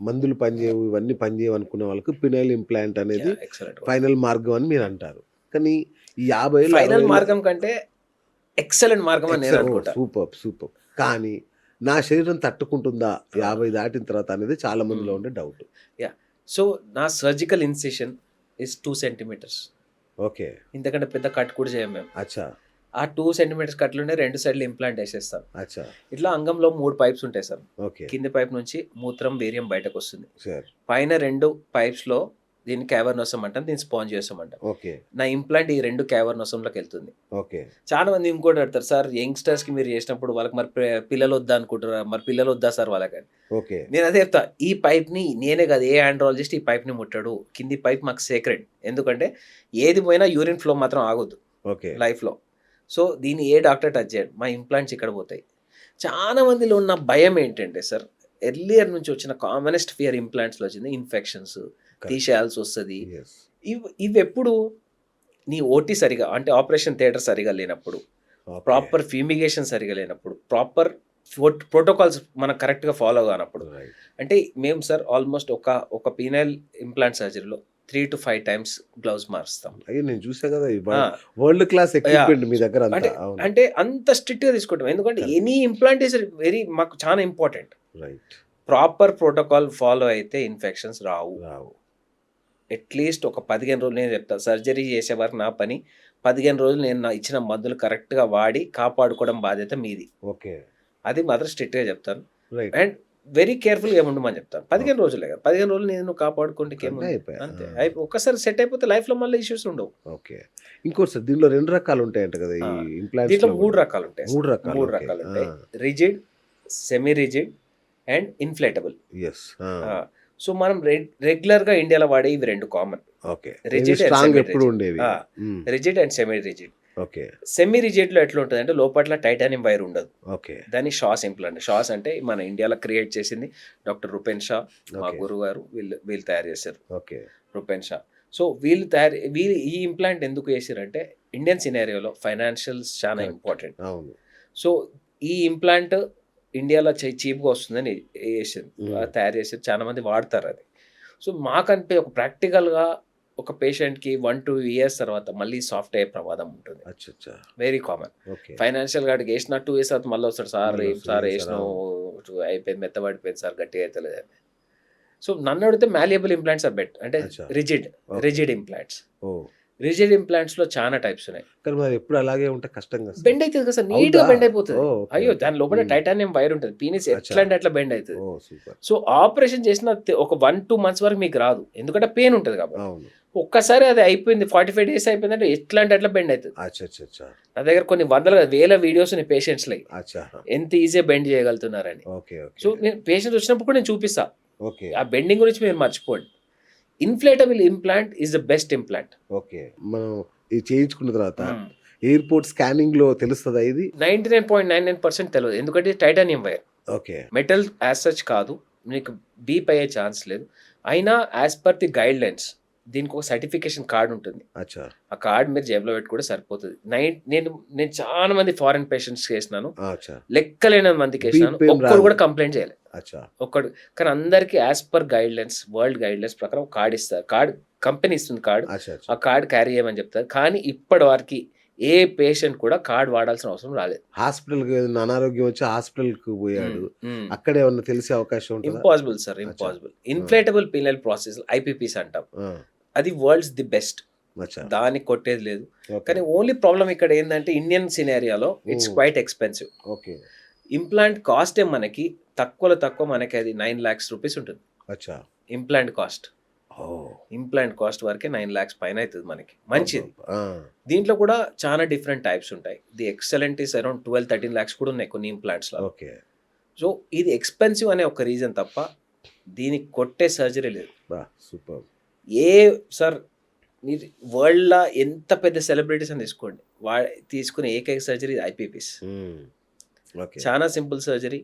మందులు పనిచేయవు, ఇవన్నీ పనిచేయవు అనుకునే వాళ్ళకి పినైల్ ఇంప్లాంట్ అనేది ఎక్సలెంట్. ఫైనల్ మార్గం అని మీరు అంటారు. కానీ ఈ 50 ఏళ్ళు, ఫైనల్ 60 ఏళ్ళు మార్గం కంటే ఎక్సలెంట్ మార్గం అని నేను అనుకుంటా. సూపర్. కానీ నా శరీరం తట్టుకుంటుందా 50 దాటిన తర్వాత అనేది చాలా మందిలో ఉండే డౌట్. యా. సో నా surgical incision is 2 centimeters. Okay. ఇంతకంటే పెద్ద కట్ కూడా చేయం మేము. అచ్చా. ఆ 2 సెంటీమీటర్స్ కట్లుండే 2 సైడ్లు ఇంప్లాంట్ వేసేస్తాం. అచ్చా. ఇట్లా అంగంలో 3 పైప్స్ ఉంటాయి సార్. ఓకే. కింది పైప్ నుంచి మూత్రం వీర్యం బయటకు వస్తుంది. సార్. పైన 2 పైప్స్లో దీన్ని క్యావర్నోసమ్ అంటాం, దీన్ని స్పాంజియోసమ్ అంటాం. ఓకే. నా ఇంప్లాంట్ ఈ 2 క్యావర్నోసంలోకి వెళ్తుంది. ఓకే. చాలా మంది ఇంకోటి అడతారు, సార్ యంగ్స్టర్స్కి మీరు చేసినప్పుడు వాళ్ళకి మరి పిల్లలు వద్దా అనుకుంటారా, మరి పిల్లలు వద్దా సార్ వాళ్ళకి? ఓకే. నేను అదే చెప్తా, ఈ పైప్ని నేనే కాదు ఏ ఆండ్రాలజిస్ట్ ఈ పైప్ని ముట్టాడు. కింది పైప్ మాకు సేక్రెడ్. ఎందుకంటే ఏది పోయినా యూరిన్ ఫ్లో మాత్రం ఆగొద్దు ఓకే. లైఫ్లో. సో దీన్ని ఏ డాక్టర్ టచ్ చేయడు. మా ఇంప్లాంట్స్ ఇక్కడ పోతాయి. చాలా మందిలో ఉన్న భయం ఏంటంటే సార్, ఎర్లియర్ నుంచి వచ్చిన కామనెస్ట్ ఫియర్ ఇంప్లాంట్స్లో వచ్చింది ఇన్ఫెక్షన్స్, తీసేయాల్సి వస్తుంది. ఇవి ఎప్పుడు నీ ఓటీ సరిగా అంటే ఆపరేషన్ థియేటర్ సరిగా లేనప్పుడు, ప్రాపర్ ఫ్యూమిగేషన్ సరిగా లేనప్పుడు, ప్రాపర్ ప్రోటోకాల్స్ మనం కరెక్ట్గా ఫాలో కానప్పుడు. అంటే మేము సార్ ఆల్మోస్ట్ ఒక పీనైల్ ఇంప్లాంట్ సర్జరీలో 3 to 5 times గ్లౌస్ మారుస్తాం. అయ్యో నేను చూసా కదా, వరల్డ్ క్లాస్ ఎక్విప్మెంట్ మీ దగ్గర. అంటే అంత స్ట్రిక్ట్గా తీసుకుంటాం. ఎందుకంటే ఎనీ ఇంప్లాంట్ ఈస్ వెరీ మాకు చాలా important. Right. Proper protocol follow అయితే ఇన్ఫెక్షన్స్ రావు. అట్లీస్ట్ ఒక 15 రోజులు నేను చెప్తాను. సర్జరీ చేసే వరకు నా పని 15 రోజులు నేను నా ఇచ్చిన మందులు కరెక్ట్గా వాడి కాపాడుకోవడం బాధ్యత మీది. ఓకే. అది మాత్రం స్ట్రిక్ట్గా చెప్తాను. రైట్. అండ్ వెరీ కేర్ఫుల్గా ఉండమని చెప్తాను. 15 రోజులే కదా, 15 రోజులు నేను కాపాడుకుంటే అంతే. ఒక్కసారి సెట్ అయిపోతే లైఫ్లో మళ్ళీ ఇష్యూస్ ఉండవు. ఓకే. ఇంకోటి సార్, దీనిలో 2 రకాలు ఉంటాయంట కదా ఈ ఇంప్లాంట్స్? దీంట్లో 3 రకాలు ఉంటాయి. 3 రకాలు ఉంటాయి. Rigid, semi rigid and inflatable. Yes. So మనం రెగ్యులర్గా ఇండియాలో వాడే ఇవి 2 కామన్. ఓకే. రిజిడ్ ఎప్పుడు ఉండేవి. Rigid and semi rigid. Okay. Semi రిజిడ్లో ఎట్లా ఉంటుంది అంటే లోపల టైటానియం వైర్ ఉండదు. ఓకే. దాన్ని షాస్ ఇంప్లాంట్. షాస్ అంటే మన ఇండియాలో క్రియేట్ చేసింది డాక్టర్ రూపెన్ షా, మా గురువు గారు. వీళ్ళు తయారు చేశారు. ఓకే. రూపెన్ షా. సో వీళ్ళు ఈ ఇంప్లాంట్ ఎందుకు వేసారంటే ఇండియన్ సినారియోలో ఫైనాన్షియల్స్ చాలా ఇంపార్టెంట్. అవును. సో ఈ ఇంప్లాంట్ ఇండియాలో చీప్గా వస్తుందని వేసారు, తయారు చేసారు. చాలా మంది వాడతారు అది. సో మాకంటే ఒక ప్రాక్టికల్గా ఒక పేషెంట్కి 1-2 years తర్వాత మళ్ళీ సాఫ్ట్ అయ్యే ప్రమాదం ఉంటుంది. Very common. ఫైనాన్షియల్ గాడికి వేసిన 2 years తర్వాత మళ్ళీ వస్తాడు, సార్ వేసినావు అయిపోయింది, మెత్తబడిపోయింది సార్, గట్టిగా అయితే లేదని. సో నన్ను అడిగితే మాల్యబుల్ ఇంప్లాంట్స్ ఆర్ బెటర్. అంటే రిజిడ్ ఇంప్లాంట్స్. రిజిడ్ ఇంప్లాంట్స్లో చాలా టైప్స్ ఉన్నాయి. కానీ మరి ఎప్పుడు అలాగే ఉంటే కష్టంగా బెండ్ అవుతుంది కదా సార్, నీట్గా బెండ్ అయిపోతుంది. అయ్యో దాని లోపల టైటానియం వైర్ ఉంటుంది, పీనిస్ ఎట్లా అంటే అట్లా బెండ్ అవుతుంది. సో ఆపరేషన్ చేసిన ఒక 1-2 months వరకు మీకు రాదు, ఎందుకంటే పెయిన్ ఉంటుంది కాబట్టి. ఒక్కసారి అది అయిపోయింది, 45 days అయిపోయిందంటే ఎట్లా అంటే అట్లా బెండ్ అవుతుంది. నా దగ్గర కొన్ని వేల వీడియోస్ ఉన్నాయి పేషెంట్స్ లైక్ ఎంత ఈజీగా బెండ్ చేయగలుగుతున్నారని. సో నేను పేషెంట్ వచ్చినప్పుడు కూడా నేను చూపిస్తా. ఆ బెండింగ్ గురించి మీరు మర్చిపోండి. Inflatable implant is the best implant. Okay. మనం ఇది చేయించుకున్న తర్వాత ఎయిర్పోర్ట్ స్కానింగ్ లో తెలుస్తుందా? ఇది 99.99% తెలియదు, ఎందుకంటే titanium wire. Okay. Metal as such కాదు, మీకు బీప్ అయ్యే ఛాన్స్ లేదు. అయినా as per the guide lines దీనికి ఒక సర్టిఫికేషన్ కార్డ్ ఉంటుంది. ఆ కార్డ్ మీరు జేబులో పెట్టుకుంటే సరిపోతుంది. నేను చాలా మంది ఫారెన్ పేషెంట్స్ చేసినాను, లెక్కలేని మందికి వేసినాను, ఒక్కరు కూడా కంప్లైంట్ చేయలేదు. ఒక్కడు. కానీ అందరికి as per guide lines, world guide lines ప్రకారం కార్డ్ ఇస్తారు. కార్డ్ కంపెనీ ఇస్తుంది కార్డ్. ఆ కార్డ్ క్యారీ చేయమని చెప్తారు. కానీ ఇప్పటి వరకు ఏ పేషెంట్ కూడా కార్డ్ వాడాల్సిన అవసరం రాలేదు. హాస్పిటల్ అనారోగ్యం వచ్చి హాస్పిటల్ కు పోయాడు, అక్కడ ఏమన్నా తెలిసే అవకాశం ఉంటుంది? Impossible sir, impossible. Inflatable penile prosthesis IPPs అంటాం, అది వరల్డ్స్ ది బెస్ట్, దానికి కొట్టేది లేదు. కానీ ఓన్లీ ప్రాబ్లం ఇక్కడ ఏంటంటే ఇండియన్ సినారియాలో it's quite expensive. Okay. Implant cost మనకి తక్కువ మనకి అది 9 lakhs rupees ఉంటుంది ఇంప్లాంట్ కాస్ట్. ఇంప్లాంట్ కాస్ట్ వరకే 9 lakhs పైన అవుతుంది మనకి, మంచిది. దీంట్లో కూడా చాలా డిఫరెంట్ టైప్స్ ఉంటాయి. The excellent is around 12-13 lakhs కూడా ఉన్నాయి కొన్ని ఇంప్లాంట్స్ లో. సో ఇది ఎక్స్పెన్సివ్ అనే ఒక రీజన్ తప్ప దీనికి కొట్టే సర్జరీ లేదు. సూపర్. సార్ మీరు వరల్డ్లో ఎంత పెద్ద సెలబ్రిటీస్ అని తీసుకోండి, తీసుకునే ఏకైక సర్జరీ ఐపీపీస్. చాలా సింపుల్ సర్జరీ.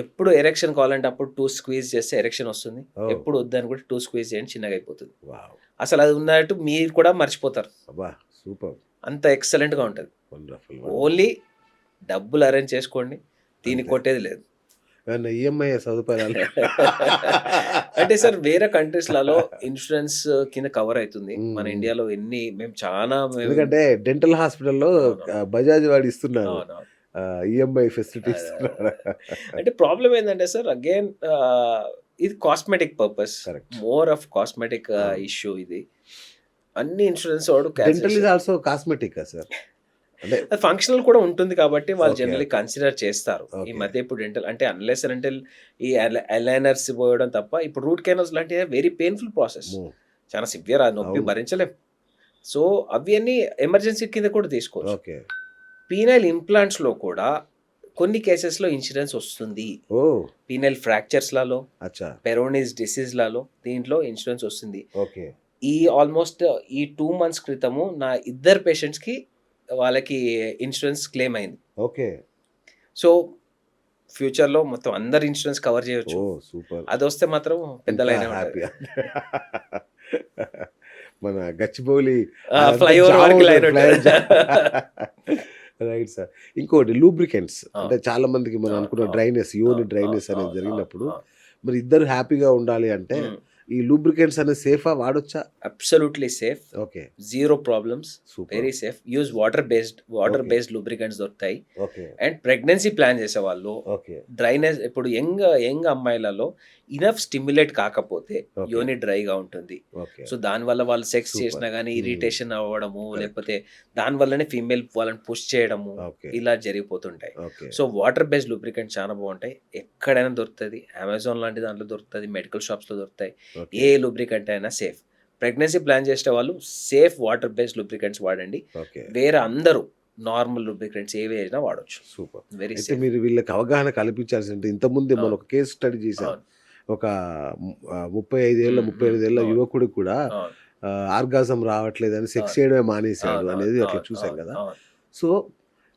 ఎప్పుడు ఎరెక్షన్ కావాలంటే అప్పుడు 2 squeeze చేస్తే ఎరెక్షన్ వస్తుంది, ఎప్పుడు వద్దని కూడా 2 squeeze చేయండి, చిన్నగా అయిపోతుంది. అసలు అది ఉన్నట్టు మీరు కూడా మర్చిపోతారు. అంత ఎక్సలెంట్గా ఉంటుంది. ఓన్లీ డబ్బులు అరేంజ్ చేసుకోండి, దీనికి కొట్టేది లేదు. ఈఎంఐ సదుపాయాలు అంటే సార్ వేరే కంట్రీస్లలో ఇన్సూరెన్స్ కింద కవర్ అవుతుంది. మన మ్మ్. ఇండియాలో మేము చాలా ఎందుకంటే డెంటల్ హాస్పిటల్లో అవును. బజాజ్ వాడు ఇస్తున్నారు అవునవును. EMI facilities. అంటే ప్రాబ్లం ఏంటంటే సార్ అగైన్ ఇది cosmetic purpose, correct. More of cosmetic అవును. ఇష్యూ ఇది. అన్ని ఇన్సూరెన్స్ వాడు dental is also cosmetic sir, అంటే ఫంక్షనల్ కూడా ఉంటుంది కాబట్టి వాళ్ళు Okay, జనరల్లీ okay. కన్సిడర్ చేస్తారు. ఈ Okay. మధ్య ఇప్పుడు డెంటల్ అంటే అన్లెస్ అంటే ఈ అలైనర్స్ పోయడం తప్ప ఇప్పుడు రూట్ కెనాల్స్ లాంటివి వెరీ పెయిన్ఫుల్ ప్రాసెస్, చాలా సివియర్, ఆ నొప్పి అవును. భరించలేం. సో అవి అన్ని ఎమర్జెన్సీ కింద కూడా తీసుకోవచ్చు. ఓకే. పీనైల్ ఇంప్లాంట్స్లో కూడా కొన్ని కేసెస్లో ఇన్సూరెన్స్ వస్తుంది. ఓ పీనైల్ ఫ్రాక్చర్స్లలో, అచ్చా. పెరోనిస్ డిసీజ్లలో దీంట్లో ఇన్సూరెన్స్ వస్తుంది. ఓకే. ఈ ఆల్మోస్ట్ ఈ 2 months క్రితము నా ఇద్దరు పేషెంట్స్కి వాళ్ళకి ఇన్సూరెన్స్ క్లెయిమ్ అయింది. ఓకే. సో ఫ్యూచర్లో మొత్తం అందరు ఇన్సూరెన్స్ కవర్ చేయొచ్చు. ఓ సూపర్. అది వస్తే మాత్రం పెద్ద లైన్ హ్యాపీ. మన గచ్చిబౌలి ఫ్లైఓవర్ వరకు లైన్ రైట్ సార్. ఇంకోటి లూబ్రికెంట్స్, ఆ. అంటే చాలా మందికి మనం ఆ, అనుకున్న ఆ, డ్రైనెస్, యోని డ్రైనెస్ అనేది జరిగినప్పుడు మరి ఇద్దరు హ్యాపీగా ఉండాలి అంటే ఈ లూబ్రికెంట్స్ అనేది సేఫా, వాడొచ్చా? Absolutely safe, okay. Zero problems, super. Very safe. Use water based lubricants దొరుకుతాయి. ఓకే. అండ్ ప్రెగ్నెన్సీ ప్లాన్ చేసే వాళ్ళు ఓకే. డ్రైనెస్ ఇప్పుడు యంగ్ అమ్మాయిలలో ఇనఫ్ స్టిమ్యులేట్ కాకపోతే Okay. యోని డ్రైగా ఉంటుంది. ఓకే. సో దానివల్ల వాళ్ళు సెక్స్ Super. చేసినా కానీ Hmm. ఇరిటేషన్ అవ్వడము, Correct. లేకపోతే దానివల్లనే ఫీమేల్ వాళ్ళని పుష్ చేయడము, ఓకే. ఇలా జరిగిపోతుంటాయి. Okay. So water based lubricant చాలా బాగుంటాయి. ఎక్కడైనా దొరుకుతుంది, అమెజాన్ లాంటి దాంట్లో దొరుకుతుంది, మెడికల్ షాప్స్లో దొరుకుతాయి. ఓకే. ఏ లూబ్రికెంట్ అయినా సేఫ్. ప్రెగ్నెన్సీ ప్లాన్ చేసే వాళ్ళు సేఫ్ వాటర్ బేస్డ్ లూబ్రికెంట్స్ వాడండి. ఓకే. వేరే అందరూ నార్మల్ లూబ్రికెంట్స్ ఏవి అయినా వాడొచ్చు. సూపర్. వెరీ అయితే సేఫ్. మీరు వీళ్ళకి అవగాహన కల్పించాల్సింది. ఇంతకుముందే మనం అవును. ఒక కేసు స్టడీ చేసాం. ఒక 35 ఏళ్ళ 35 ఏళ్ళ అవును. యువకుడికి కూడా ఆర్గాజం రావట్లేదని సెక్స్ అవును. చేయడమే మానేశాడు అనేది అట్లా చూసాం కదా. అవును. సో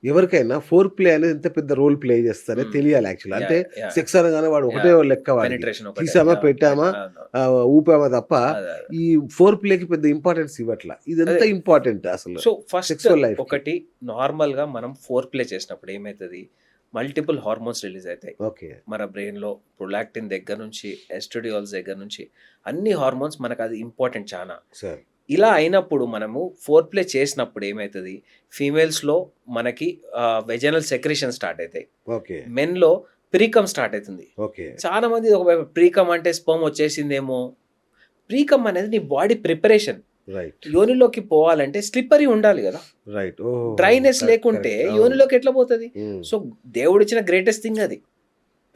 ఎవరికైనా ఫోర్ ప్లే అనేది ఎంత పెద్ద రోల్ ప్లే చేస్తారో తెలియాలి యాక్చువల్. అంటే సెక్స్ అనగానే వాడు ఒకటే లెక్క, వాడికి పెనిట్రేషన్ తీసామా పెట్టామా ఊపామా తప్ప ఈ ఫోర్ ప్లేకి పెద్ద ఇంపార్టెన్స్ ఇవ్వట్లా. ఇదంతా ఇంపార్టెంట్ అసలు. సో ఫస్ట్ Sexual life కి. ఒకటి నార్మల్ గా మనం ఫోర్ ప్లే చేసినప్పుడు ఏమవుతుంది, మల్టిపుల్ హార్మోన్స్ రిలీజ్ అవుతాయి ఓకే. మన బ్రెయిన్ లో. ప్రొలాక్టిన్ దగ్గర నుంచి ఎస్ట్రోడియోల్స్ దగ్గర నుంచి అన్ని హార్మోన్స్ మనకు అది ఇంపార్టెంట్ చాలా. సార్. ఇలా అయినప్పుడు మనము ఫోర్ ప్లే చేసినప్పుడు ఏమవుతుంది, ఫీమేల్స్ లో మనకి వెజనల్ సెక్రేషన్ స్టార్ట్ అవుతాయి, ఓకే. మెన్ లో ప్రీకమ్ స్టార్ట్ అవుతుంది. ఓకే. చాలా మంది ఒక ప్రీకమ్ అంటే స్పర్మ్ వచ్చేసిందేమో. ప్రీకమ్ అనేది నీ బాడీ ప్రిపరేషన్. రైట్. యోనిలోకి పోవాలంటే స్లిప్పరీ ఉండాలి కదా. రైట్. డ్రైనెస్ లేకుంటే యోనిలోకి ఎట్లా పోతుంది? సో దేవుడు ఇచ్చిన గ్రేటెస్ట్ థింగ్ అది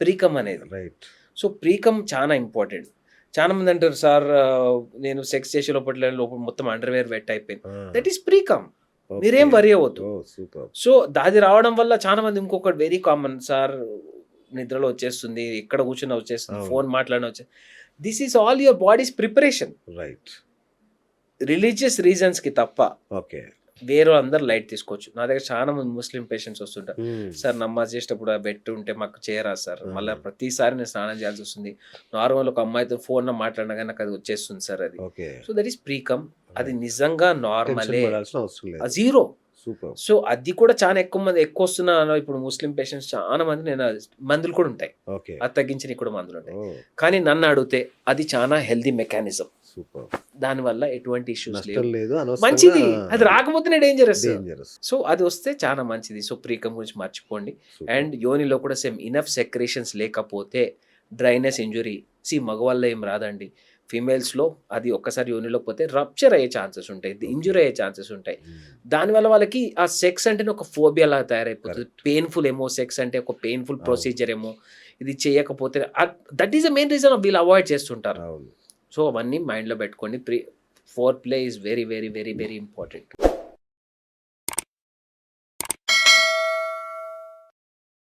ప్రీకమ్ అనేది. రైట్. సో ప్రీకమ్ చాలా ఇంపార్టెంట్. చాలా మంది అంటారు సార్ నేను సెక్స్ చేసే లోపల మొత్తం అండర్వేర్ వెట్ అయిపోయింది. That is precum. మీరేం వరి అవ్వద్దు. సూపర్. సో అది రావడం వల్ల చాలా మంది ఇంకొకటి వెరీ కామన్, సార్ నిద్రలో వచ్చేస్తుంది, ఎక్కడ కూర్చున్నా వచ్చేస్తుంది, ఫోన్ మాట్లాడిన వచ్చేస్తుంది. This is all your bodies preparation. Right. Religious reasons కి తప్ప ఓకే. వేరే అందరు లైట్ తీసుకోవచ్చు. నా దగ్గర చాలా మంది ముస్లిం పేషెంట్స్ వస్తుంటారు, సార్ నమాజ్ చేసేటప్పుడు బెట్ ఉంటే మాకు చేయరా సార్, మళ్ళీ ప్రతిసారి నేను స్నానం చేయాల్సి వస్తుంది, నార్మల్ ఒక అమ్మాయితో ఫోన్ లో మాట్లాడినా కానీ నాకు అది వచ్చేస్తుంది సార్ అది. Okay. So that is precum. అది నిజంగా నార్మలే, అవసరం లేదు. జీరో. సూపర్. సో అది కూడా చాలా ఎక్కువ వస్తున్నా. ఇప్పుడు ముస్లిం పేషెంట్స్ చాలా మంది నేను మందులు కూడా ఉంటాయి, ఓకే. అది తగ్గించిన కూడా మందులు ఉంటాయి. కానీ నన్ను అడిగితే అది చాలా హెల్దీ మెకానిజం. సూపర్. దానివల్ల ఎటువంటి ఇష్యూస్ నష్టం లేదు, మంచిది. అది రాకపోతేనే డేంజరస్. డేంజరస్. సో అది వస్తే చాలా మంచిది. సో ప్రీకమ్ గురించి మర్చిపోండి. అండ్ యోనిలో కూడా సేమ్ ఇనఫ్ సెక్రేషన్స్ లేకపోతే డ్రైనెస్ ఇంజురీ. మగవాళ్ళలో ఏం రాదండి, ఫీమేల్స్లో అది ఒక్కసారి యోనిలోకి పోతే రప్చర్ అయ్యే ఛాన్సెస్ ఉంటాయి, ఇంజురీ అయ్యే ఛాన్సెస్ ఉంటాయి. దానివల్ల వాళ్ళకి ఆ సెక్స్ అంటే ఒక ఫోబియా లాగా తయారైపోతుంది. పెయిన్ఫుల్ ఏమో, సెక్స్ అంటే ఒక పెయిన్ఫుల్ ప్రొసీజర్ ఏమో, ఇది చేయకపోతే that is the main reason వీళ్ళు అవాయిడ్ చేస్తుంటారు. సో అవన్నీ మైండ్లో పెట్టుకోండి. Four play is very very very very important.